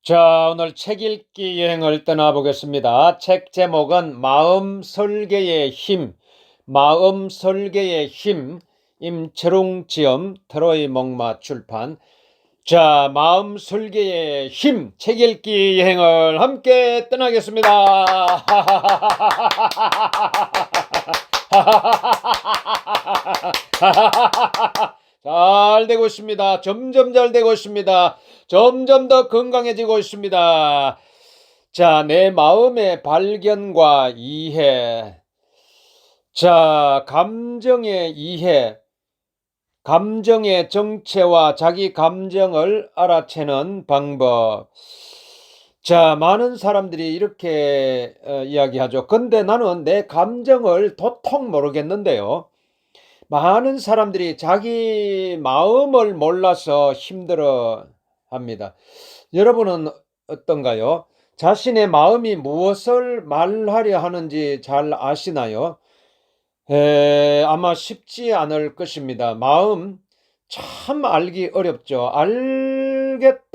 자, 오늘 책 읽기 여행을 떠나보겠습니다. 책 제목은 마음 설계의 힘, 마음 설계의 힘, 임철웅 지음, 트로이 목마 출판. 자, 마음 설계의 힘, 책 읽기 여행을 함께 떠나겠습니다. 잘 되고 있습니다. 점점 잘 되고 있습니다. 점점 더 건강해지고 있습니다. 자, 내 마음의 발견과 이해. 자, 감정의 이해. 감정의 정체와 자기 감정을 알아채는 방법. 자, 많은 사람들이 이렇게 이야기하죠. 근데 나는 내 감정을 도통 모르겠는데요. 많은 사람들이 자기 마음을 몰라서 힘들어 합니다. 여러분은 어떤가요? 자신의 마음이 무엇을 말하려 하는지 잘 아시나요? 아마 쉽지 않을 것입니다. 마음 참 알기 어렵죠. 알겠다가도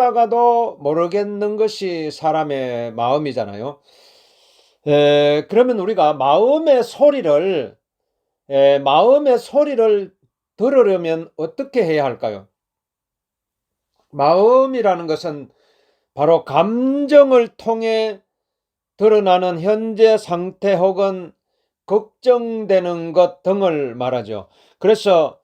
모르겠는 것이 사람의 마음이잖아요. 그러면 우리가 마음의 소리를 들으려면 어떻게 해야 할까요? 마음이라는 것은 바로 감정을 통해 드러나는 현재 상태 혹은 걱정되는 것 등을 말하죠. 그래서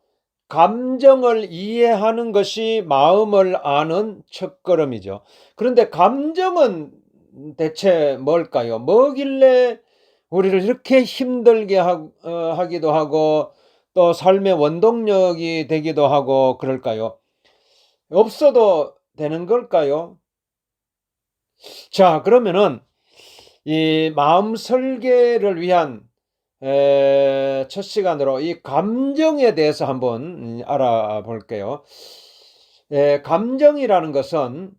감정을 이해하는 것이 마음을 아는 첫걸음이죠. 그런데 감정은 대체 뭘까요? 뭐길래 우리를 이렇게 힘들게 하기도 하고 또 삶의 원동력이 되기도 하고 그럴까요? 없어도 되는 걸까요? 자, 그러면은 이 마음 설계를 위한 첫 시간으로 이 감정에 대해서 한번 알아볼게요. 감정이라는 것은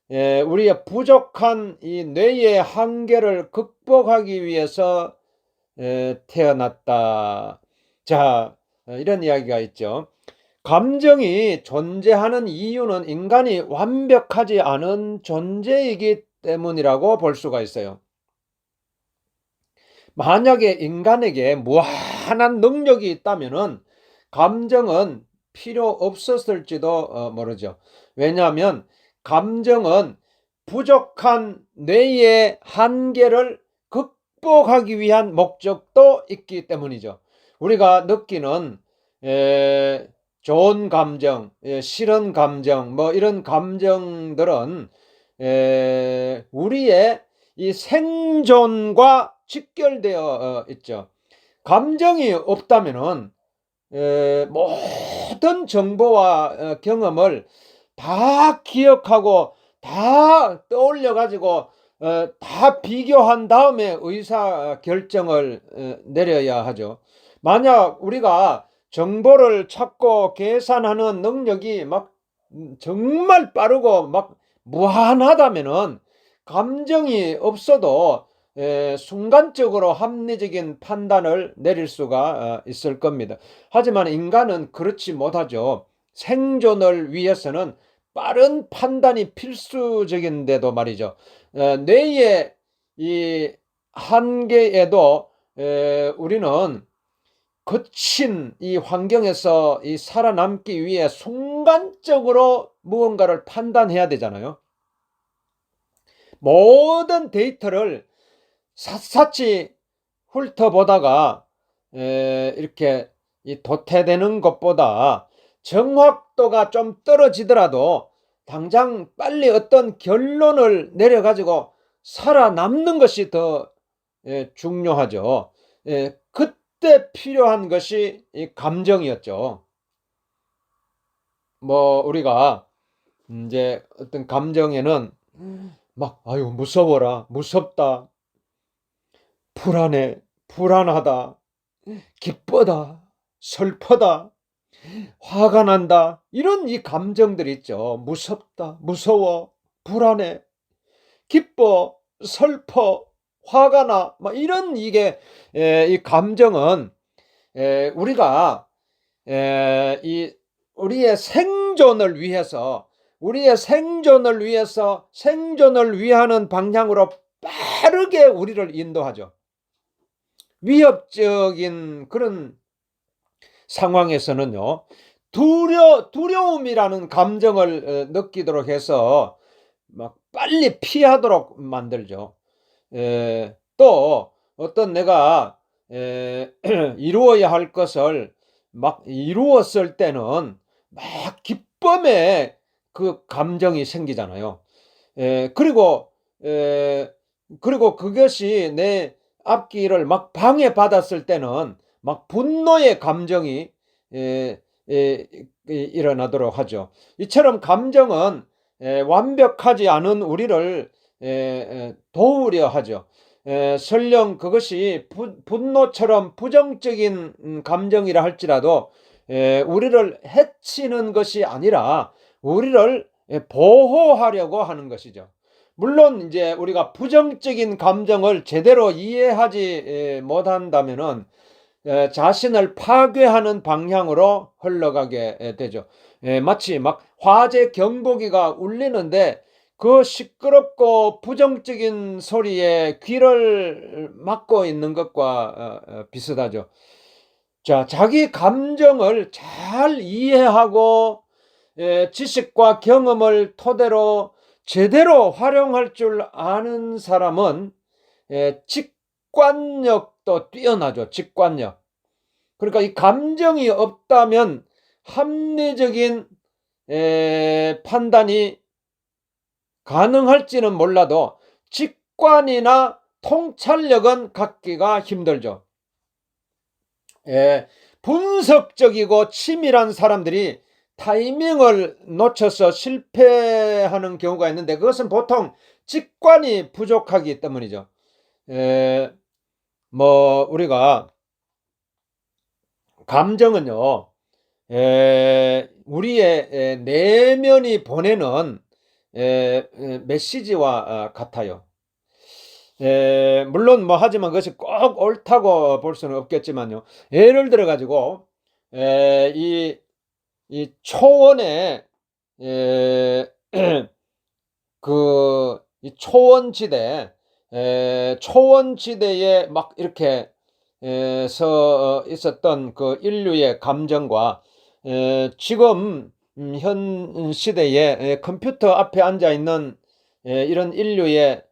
우리의 부족한 이 뇌의 한계를 극복하기 위해서 태어났다. 자, 이런 이야기가 있죠. 감정이 존재하는 이유는 인간이 완벽하지 않은 존재이기 때문이라고 볼 수가 있어요. 만약에 인간에게 무한한 능력이 있다면은 감정은 필요 없었을지도 모르죠. 왜냐하면 감정은 부족한 뇌의 한계를 극복하기 위한 목적도 있기 때문이죠. 우리가 느끼는 좋은 감정, 싫은 감정, 뭐 이런 감정들은 우리의 이 생존과 직결되어 있죠. 감정이 없다면은 모든 정보와 경험을 다 기억하고 다 떠올려 가지고 다 비교한 다음에 의사 결정을 내려야 하죠. 만약 우리가 정보를 찾고 계산하는 능력이 막 정말 빠르고 막 무한하다면은 감정이 없어도 순간적으로 합리적인 판단을 내릴 수가 있을 겁니다. 하지만 인간은 그렇지 못하죠. 생존을 위해서는 빠른 판단이 필수적인데도 말이죠. 뇌의 이 한계에도 우리는 거친 이 환경에서 이 살아남기 위해 순간적으로 무언가를 판단해야 되잖아요. 모든 데이터를 샅샅이 훑어보다가 이렇게 이 도태되는 것보다 정확도가 좀 떨어지더라도 당장 빨리 어떤 결론을 내려가지고 살아남는 것이 더 중요하죠. 그때 필요한 것이 이 감정이었죠. 뭐 우리가 이제 어떤 감정에는 막 아유 무서워라, 무섭다, 불안해, 불안하다, 기쁘다, 슬프다, 화가 난다, 이런 이 감정들이 있죠. 무섭다, 무서워, 불안해, 기뻐, 슬퍼, 화가 나, 막 이런 이게 이 감정은 우리가 이 우리의 생존을 위해서 우리의 생존을 위해서 생존을 위하는 방향으로 빠르게 우리를 인도하죠. 위협적인 그런 상황에서는요, 두려움이라는 감정을 느끼도록 해서 막 빨리 피하도록 만들죠. 또 어떤 내가 이루어야 할 것을 막 이루었을 때는 막 기쁨의 그 감정이 생기잖아요. 그리고 그리고 그것이 내 앞길을 막 방해받았을 때는 막 분노의 감정이 에, 에, 일어나도록 하죠. 이처럼 감정은 완벽하지 않은 우리를 도우려 하죠. 설령 그것이 분노처럼 부정적인 감정이라 할지라도 우리를 해치는 것이 아니라 우리를 보호하려고 하는 것이죠. 물론 이제 우리가 부정적인 감정을 제대로 이해하지 못한다면은 자신을 파괴하는 방향으로 흘러가게 되죠. 마치 막 화재 경보기가 울리는데 그 시끄럽고 부정적인 소리에 귀를 막고 있는 것과 비슷하죠. 자, 자기 감정을 잘 이해하고 지식과 경험을 토대로 제대로 활용할 줄 아는 사람은 직관력도 뛰어나죠. 직관력. 그러니까 이 감정이 없다면 합리적인 판단이 가능할지는 몰라도 직관이나 통찰력은 갖기가 힘들죠. 분석적이고 치밀한 사람들이 타이밍을 놓쳐서 실패하는 경우가 있는데 그것은 보통 직관이 부족하기 때문이죠. 뭐 우리가 감정은요, 우리의 내면이 보내는 메시지와 같아요. 물론 뭐 하지만 그것이 꼭 옳다고 볼 수는 없겠지만요. 예를 들어 가지고 이 초원에 이 초원지대에 막 이렇게 서 있었던 그 인류의 감정과 지금 현 시대에 컴퓨터 앞에 앉아 있는 이런 인류의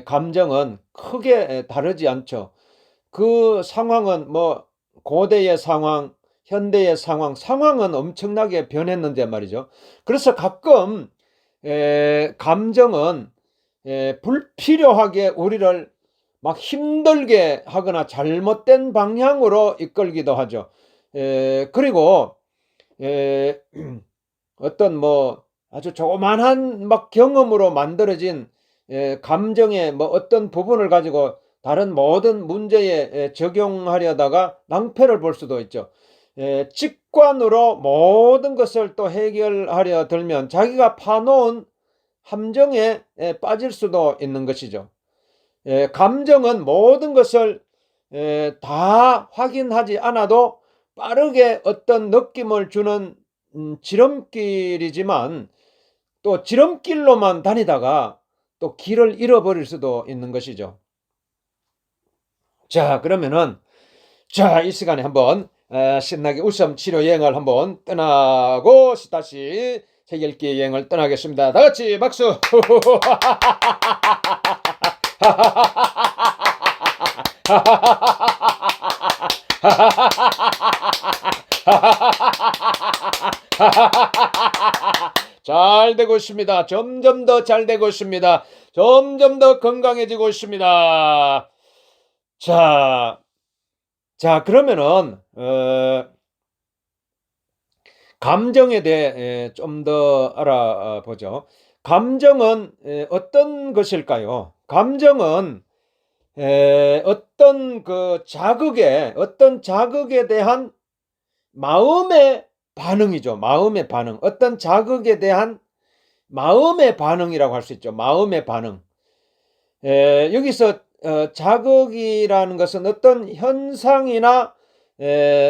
감정은 크게 다르지 않죠. 그 상황은 뭐 고대의 상황, 현대의 상황은 엄청나게 변했는데 말이죠. 그래서 가끔 감정은 불필요하게 우리를 막 힘들게 하거나 잘못된 방향으로 이끌기도 하죠. 그리고 어떤 뭐 아주 조그만한 막 경험으로 만들어진 감정의 뭐 어떤 부분을 가지고 다른 모든 문제에 적용하려다가 낭패를 볼 수도 있죠. 직관으로 모든 것을 또 해결하려 들면 자기가 파놓은 함정에 빠질 수도 있는 것이죠. 감정은 모든 것을 다 확인하지 않아도 빠르게 어떤 느낌을 주는 지름길이지만 또 지름길로만 다니다가 또 길을 잃어버릴 수도 있는 것이죠. 자, 그러면은 이 시간에 한번 신나게 웃음 치료 여행을 한번 떠나고 다시 세계읽기 여행을 떠나겠습니다. 다 같이 박수. 잘 되고 있습니다. 점점 더 잘 되고 있습니다. 점점 더 건강해지고 있습니다. 자, 그러면은 감정에 대해 좀 더 알아보죠. 감정은 어떤 것일까요? 감정은 어떤 자극에 대한 마음의 반응이죠. 마음의 반응. 어떤 자극에 대한 마음의 반응이라고 할 수 있죠. 마음의 반응. 여기서 자극이라는 것은 어떤 현상이나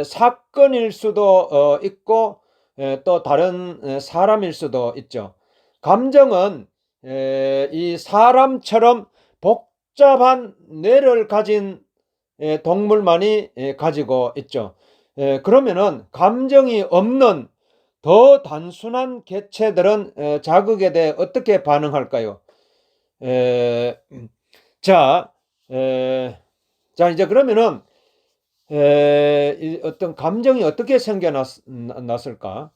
사건일 수도 있고 또 다른 사람일 수도 있죠. 감정은 이 사람처럼 복잡한 뇌를 가진 동물만이 가지고 있죠. 그러면은 감정이 없는 더 단순한 개체들은 자극에 대해 어떻게 반응할까요? 에, 자, 자 이제 그러면은 이 어떤 감정이 어떻게 생겨났을까?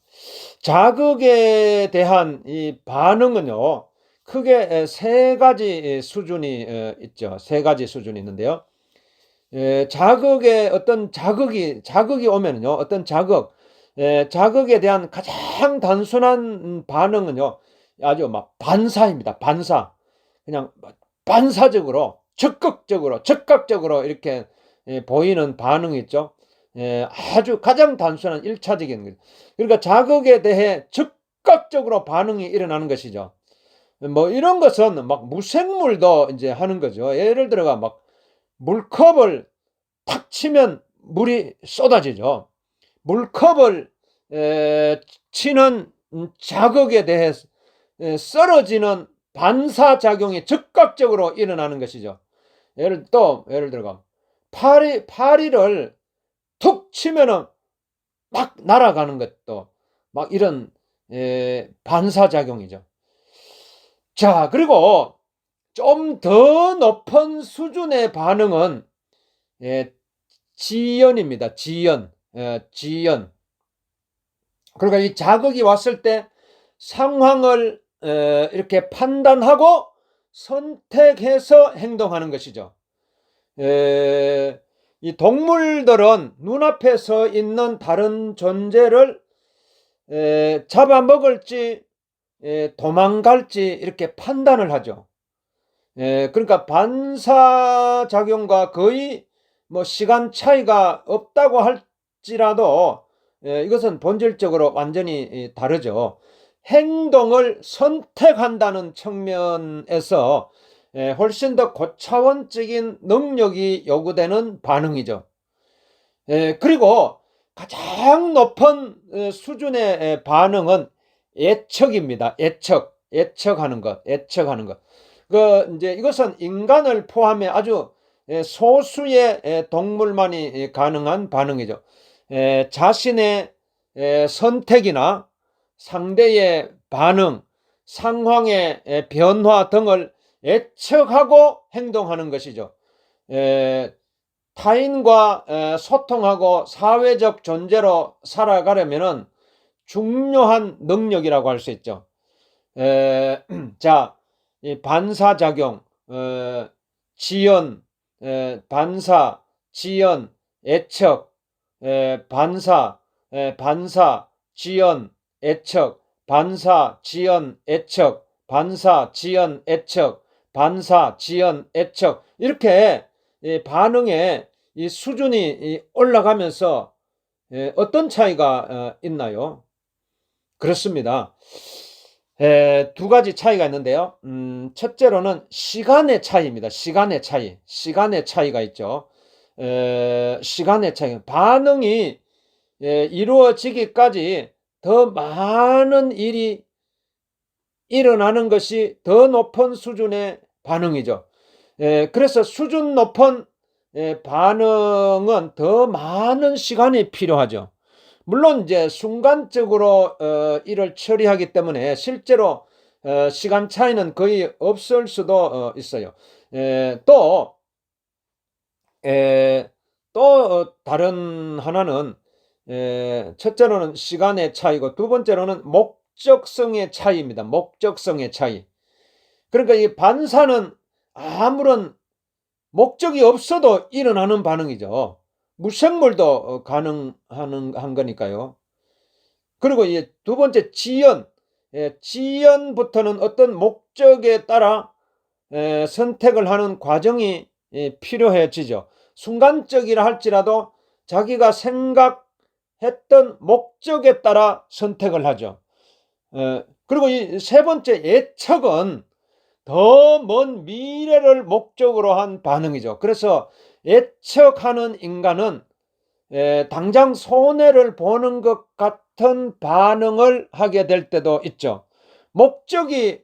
자극에 대한 이 반응은요, 크게 세 가지 수준이 있죠. 세 가지 수준이 있는데요. 자극에 어떤 자극이 오면은요, 어떤 자극에 대한 가장 단순한 반응은요, 아주 막 반사입니다. 반사. 그냥 반사적으로, 즉각적으로 이렇게 보이는 반응이 있죠. 아주 가장 단순한 1차적인 거죠. 그러니까 자극에 대해 즉각적으로 반응이 일어나는 것이죠. 뭐 이런 것은 막 무생물도 이제 하는 거죠. 예를 들어가 막 물컵을 탁 치면 물이 쏟아지죠. 물컵을 치는 자극에 대해 썰어지는 반사작용이 즉각적으로 일어나는 것이죠. 예를 들어가 파리를 툭 치면은 막 날아가는 것도 막 이런 반사작용이죠. 자, 그리고 좀 더 높은 수준의 반응은 지연입니다. 지연. 지연. 그러니까 이 자극이 왔을 때 상황을 이렇게 판단하고 선택해서 행동하는 것이죠. 이 동물들은 눈앞에 서 있는 다른 존재를 잡아먹을지 도망갈지 이렇게 판단을 하죠. 그러니까 반사작용과 거의 뭐 시간 차이가 없다고 할지라도 이것은 본질적으로 완전히 다르죠. 행동을 선택한다는 측면에서 훨씬 더 고차원적인 능력이 요구되는 반응이죠. 그리고 가장 높은 수준의 반응은 예측입니다. 예측하는 것. 이제 이것은 인간을 포함해 아주 소수의 동물만이 가능한 반응이죠. 자신의 선택이나 상대의 반응, 상황의 변화 등을 예측하고 행동하는 것이죠. 타인과 소통하고 사회적 존재로 살아가려면 중요한 능력이라고 할 수 있죠. 자, 이 반사작용, 지연, 반사, 지연, 예측, 반사, 지연, 예측, 반사, 지연, 예측, 반사, 지연, 예측, 반사, 지연, 예측 이렇게 반응의 이 수준이 올라가면서 어떤 차이가 있나요? 그렇습니다. 두 가지 차이가 있는데요. 첫째로는 시간의 차이입니다. 시간의 차이가 있죠. 시간의 차이. 반응이 이루어지기까지 더 많은 일이 일어나는 것이 더 높은 수준의 반응이죠. 그래서 수준 높은 반응은 더 많은 시간이 필요하죠. 물론 이제 순간적으로 일을 처리하기 때문에 실제로 시간 차이는 거의 없을 수도 있어요. 또 다른 하나는 첫째로는 시간의 차이고 두 번째로는 목적성의 차이입니다. 목적성의 차이. 그러니까 이 반사는 아무런 목적이 없어도 일어나는 반응이죠. 무생물도 가능한 거니까요. 그리고 이제 두 번째 지연부터는 어떤 목적에 따라 선택을 하는 과정이 필요해지죠. 순간적이라 할지라도 자기가 생각했던 목적에 따라 선택을 하죠. 그리고 이 세 번째 예측은 더 먼 미래를 목적으로 한 반응이죠. 그래서 예측하는 인간은 당장 손해를 보는 것 같은 반응을 하게 될 때도 있죠. 목적이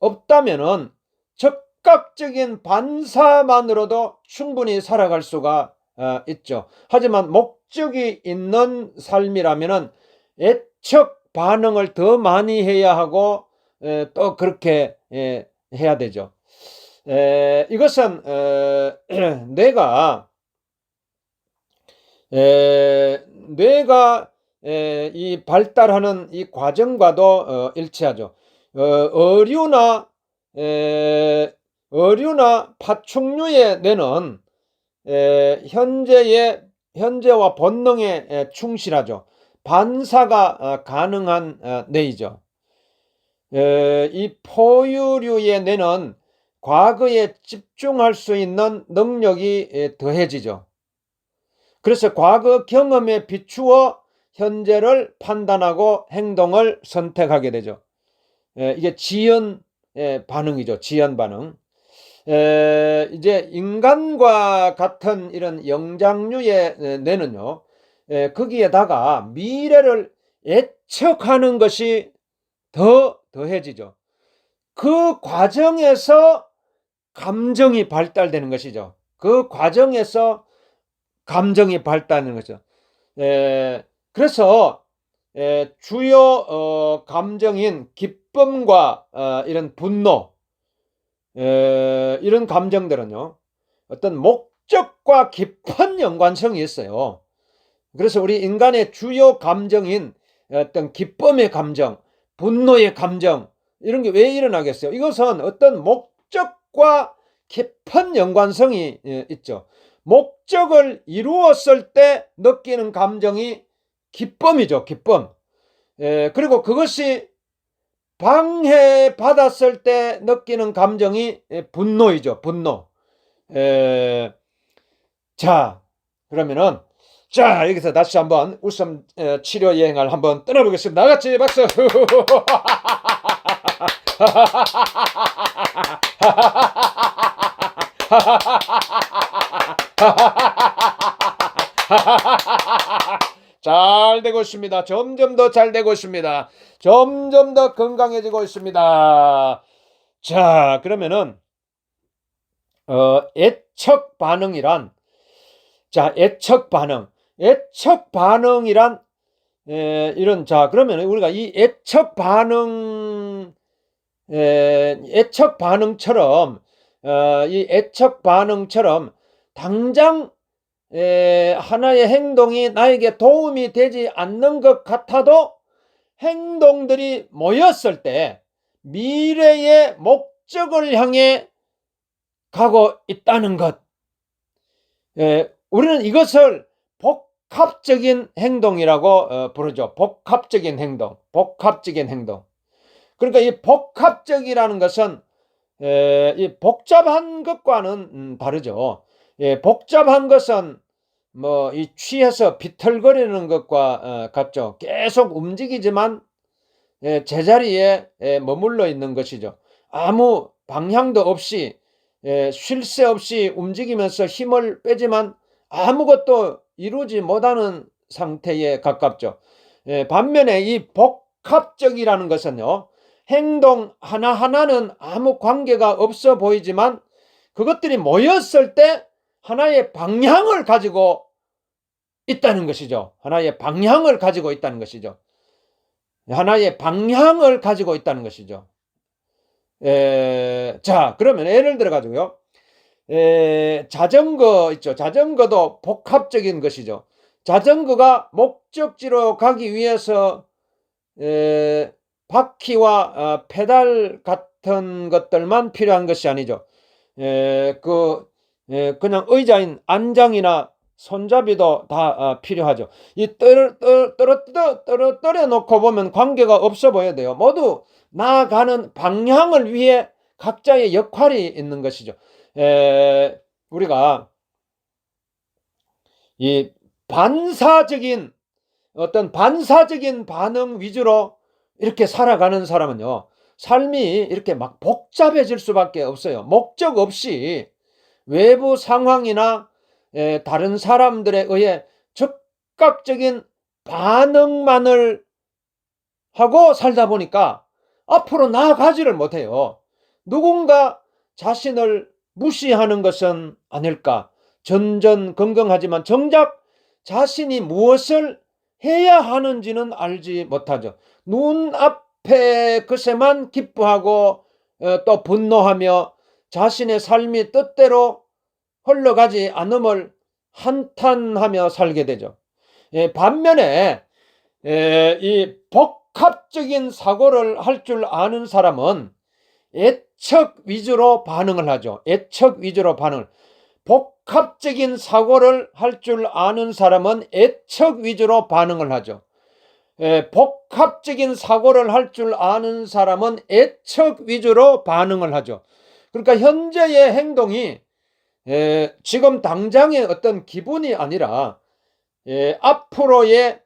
없다면은 적극적인 반사만으로도 충분히 살아갈 수가 있죠. 하지만 목적이 있는 삶이라면은 애척 반응을 더 많이 해야 하고 또 그렇게 해야 되죠. 이것은 뇌가 이 발달하는 이 과정과도 일치하죠. 어류나 파충류의 뇌는 현재와 본능에 충실하죠. 반사가 가능한 뇌이죠. 이 포유류의 뇌는 과거에 집중할 수 있는 능력이 더해지죠. 그래서 과거 경험에 비추어 현재를 판단하고 행동을 선택하게 되죠. 이게 지연 반응이죠. 지연 반응. 이제 인간과 같은 이런 영장류의 뇌는요, 거기에다가 미래를 예측하는 것이 더해지죠. 그 과정에서 감정이 발달되는 것이죠. 그 과정에서 감정이 발달하는 거죠. 그래서 주요 감정인 기쁨과 이런 분노, 이런 감정들은요, 어떤 목적과 깊은 연관성이 있어요. 그래서 우리 인간의 주요 감정인 어떤 기쁨의 감정, 분노의 감정, 이런 게 왜 일어나겠어요? 이것은 어떤 목적과 깊은 연관성이 있죠. 목적을 이루었을 때 느끼는 감정이 기쁨이죠. 기쁨. 그리고 그것이 방해받았을 때 느끼는 감정이 분노이죠. 분노. 자, 그러면은 여기서 다시 한번 웃음 치료 여행을 한번 떠나보겠습니다. 나같이 박수. 잘 되고 있습니다. 점점 더 잘 되고 있습니다. 점점 더 건강해지고 있습니다. 자, 그러면은 애척 반응이란, 애척 반응이란 이런, 그러면 우리가 이 애척 반응처럼 당장 하나의 행동이 나에게 도움이 되지 않는 것 같아도 행동들이 모였을 때 미래의 목적을 향해 가고 있다는 것. 우리는 이것을 복합적인 행동이라고 부르죠. 복합적인 행동. 그러니까 이 복합적이라는 것은 이 복잡한 것과는 다르죠. 복잡한 것은 이 취해서 비틀거리는 것과 같죠. 계속 움직이지만 제자리에 머물러 있는 것이죠. 아무 방향도 없이 쉴 새 없이 움직이면서 힘을 빼지만 아무것도 이루지 못하는 상태에 가깝죠. 반면에 이 복합적이라는 것은요, 행동 하나하나는 아무 관계가 없어 보이지만 그것들이 모였을 때 하나의 방향을 가지고 있다는 것이죠. 하나의 방향을 가지고 있다는 것이죠. 그러면 예를 들어 가지고요. 자전거 있죠. 자전거도 복합적인 것이죠. 자전거가 목적지로 가기 위해서 바퀴와 페달 같은 것들만 필요한 것이 아니죠. 그냥 의자인 안장이나 손잡이도 다 필요하죠. 이 떨어뜨려 놓고 보면 관계가 없어 보여야 돼요. 모두 나아가는 방향을 위해 각자의 역할이 있는 것이죠. 우리가 이 반사적인 반응 위주로 이렇게 살아가는 사람은요, 삶이 이렇게 막 복잡해질 수밖에 없어요. 목적 없이 외부 상황이나 다른 사람들에 의해 즉각적인 반응만을 하고 살다 보니까 앞으로 나아가지를 못해요. 누군가 자신을 무시하는 것은 아닐까? 전전긍긍하지만 정작 자신이 무엇을 해야 하는지는 알지 못하죠. 눈앞의 것에만 기뻐하고 또 분노하며 자신의 삶이 뜻대로 흘러가지 않음을 한탄하며 살게 되죠. 반면에 이 복합적인 사고를 할 줄 아는 사람은 애척 위주로 반응을 하죠. 애척 위주로 반응을. 복합적인 사고를 할 줄 아는 사람은 애척 위주로 반응을 하죠. 복합적인 사고를 할 줄 아는 사람은 애척 위주로 반응을 하죠. 그러니까 현재의 행동이 지금 당장의 어떤 기분이 아니라 앞으로의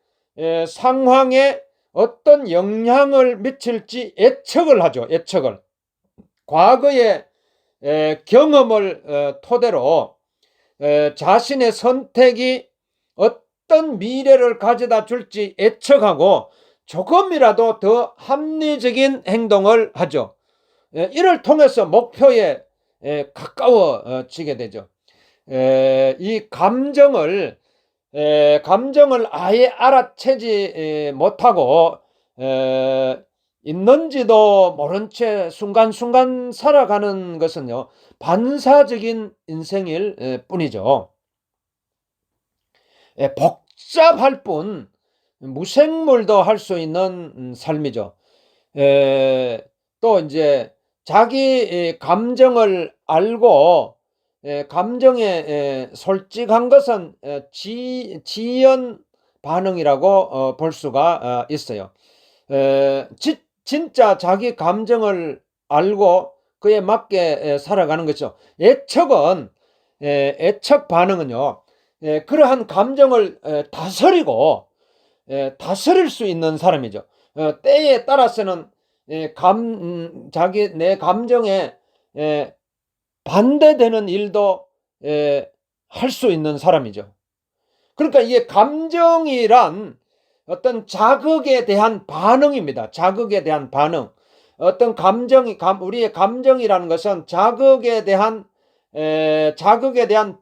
상황에 어떤 영향을 미칠지 예측을 하죠. 예측을. 과거의 경험을 토대로 자신의 선택이 어떤 미래를 가져다 줄지 예측하고 조금이라도 더 합리적인 행동을 하죠. 이를 통해서 목표에 가까워지게 되죠. 이 감정을 아예 알아채지 못하고 있는지도 모른 채 순간순간 살아가는 것은요, 반사적인 인생일 뿐이죠. 복잡할 뿐 무생물도 할 수 있는 삶이죠. 또 이제 자기 감정을 알고 감정에 솔직한 것은 지연 반응이라고 볼 수가 있어요. 진짜 자기 감정을 알고 그에 맞게 살아가는 것이죠. 애척 반응은요, 그러한 감정을 다스리고 다스릴 수 있는 사람이죠. 때에 따라서는 내 감정에 반대되는 일도 할 수 있는 사람이죠. 그러니까 이게 감정이란 어떤 자극에 대한 반응입니다. 자극에 대한 반응. 어떤 우리의 감정이라는 것은 자극에 대한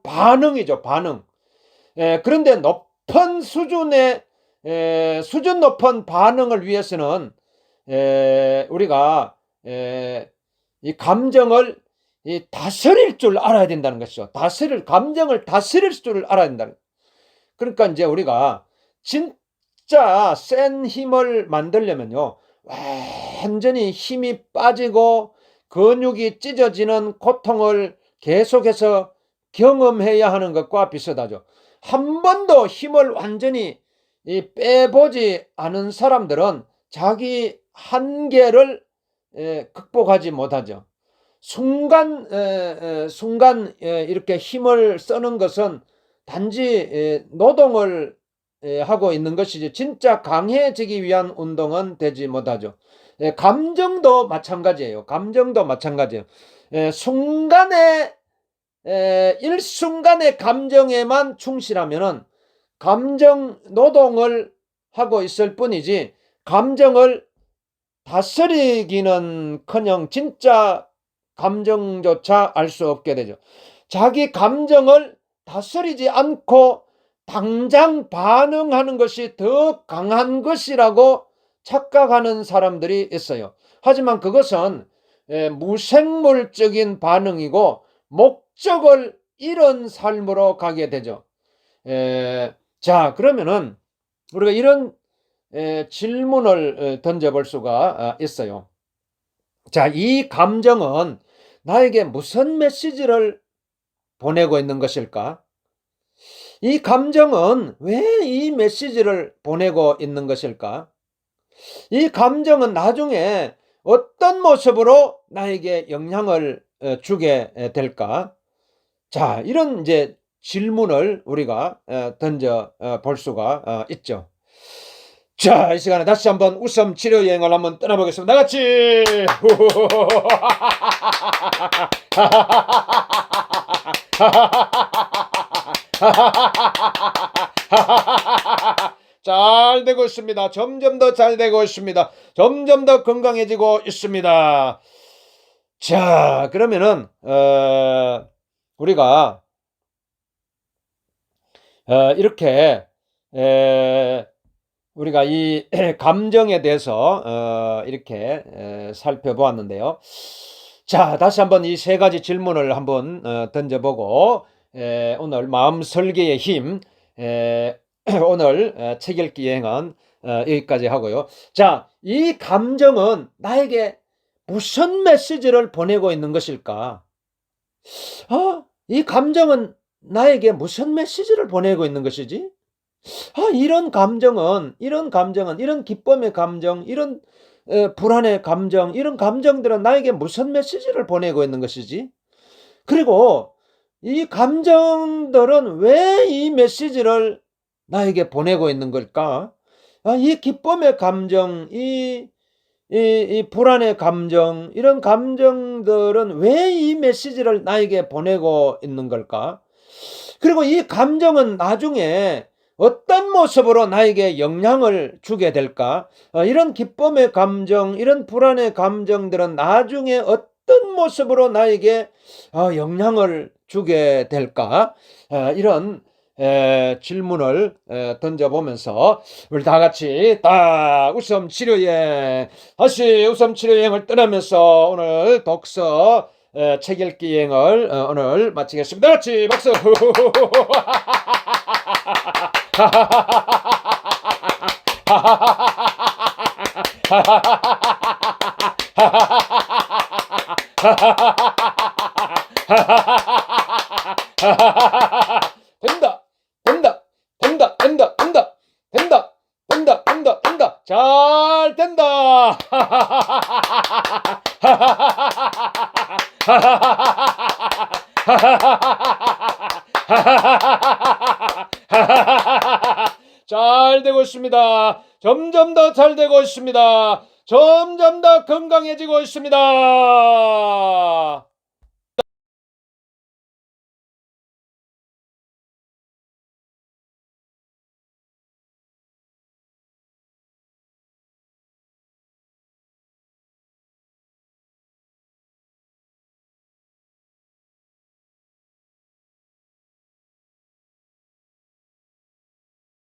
반응이죠. 반응. 그런데 높은 수준 높은 반응을 위해서는 우리가 이 감정을 다스릴 줄 알아야 된다는 것이죠. 감정을 다스릴 줄 알아야 된다는. 그러니까 이제 우리가 진짜 센 힘을 만들려면요, 완전히 힘이 빠지고 근육이 찢어지는 고통을 계속해서 경험해야 하는 것과 비슷하죠. 한 번도 힘을 완전히 빼보지 않은 사람들은 자기 한계를 극복하지 못하죠. 순간 이렇게 힘을 쓰는 것은 단지 노동을 하고 있는 것이지 진짜 강해지기 위한 운동은 되지 못하죠. 감정도 마찬가지예요. 일순간의 감정에만 충실하면은 감정 노동을 하고 있을 뿐이지 감정을 다스리기는커녕 진짜 감정조차 알 수 없게 되죠. 자기 감정을 다스리지 않고 당장 반응하는 것이 더 강한 것이라고 착각하는 사람들이 있어요. 하지만 그것은 무생물적인 반응이고 목적을 잃은 삶으로 가게 되죠. 자, 그러면은 우리가 이런 질문을 던져볼 수가 있어요. 자, 이 감정은 나에게 무슨 메시지를 보내고 있는 것일까? 이 감정은 왜 이 메시지를 보내고 있는 것일까? 이 감정은 나중에 어떤 모습으로 나에게 영향을 주게 될까? 자, 이런 이제 질문을 우리가 던져 볼 수가 있죠. 자, 이 시간에 다시 한번 웃음 치료 여행을 한번 떠나보겠습니다. 다 같이! 자, 잘 되고 있습니다. 점점 더 잘 되고 있습니다. 점점 더 건강해지고 있습니다. 자, 그러면은 우리가 이렇게 우리가 이 감정에 대해서 이렇게 살펴보았는데요. 자, 다시 한번 이 세 가지 질문을 한번 던져보고 오늘 마음 설계의 힘 오늘 책 읽기 여행은 여기까지 하고요. 자, 이 감정은 나에게 무슨 메시지를 보내고 있는 것일까? 이 감정은 나에게 무슨 메시지를 보내고 있는 것이지? 이런 감정은, 이런 기쁨의 감정, 이런 불안의 감정, 이런 감정들은 나에게 무슨 메시지를 보내고 있는 것이지? 그리고 이 감정들은 왜 이 메시지를 나에게 보내고 있는 걸까? 이 기쁨의 감정, 이 불안의 감정, 이런 감정들은 왜 이 메시지를 나에게 보내고 있는 걸까? 그리고 이 감정은 나중에 어떤 모습으로 나에게 영향을 주게 될까? 이런 기쁨의 감정, 이런 불안의 감정들은 나중에 어떤 모습으로 나에게 영향을 주게 될까? 이런 질문을 던져보면서 우리 다 같이 딱 웃음 치료여행, 다시 웃음 치료여행을 떠나면서 오늘 독서 책 읽기 여행을 오늘 마치겠습니다. 다 같이 박수. 된다, 된다, 된다, 된다, 된다, 된다, 된다, 된다, 된다, 잘 된다. 잘 되고 있습니다. 점점 더 잘 되고 있습니다. 점점 더 건강해지고 있습니다.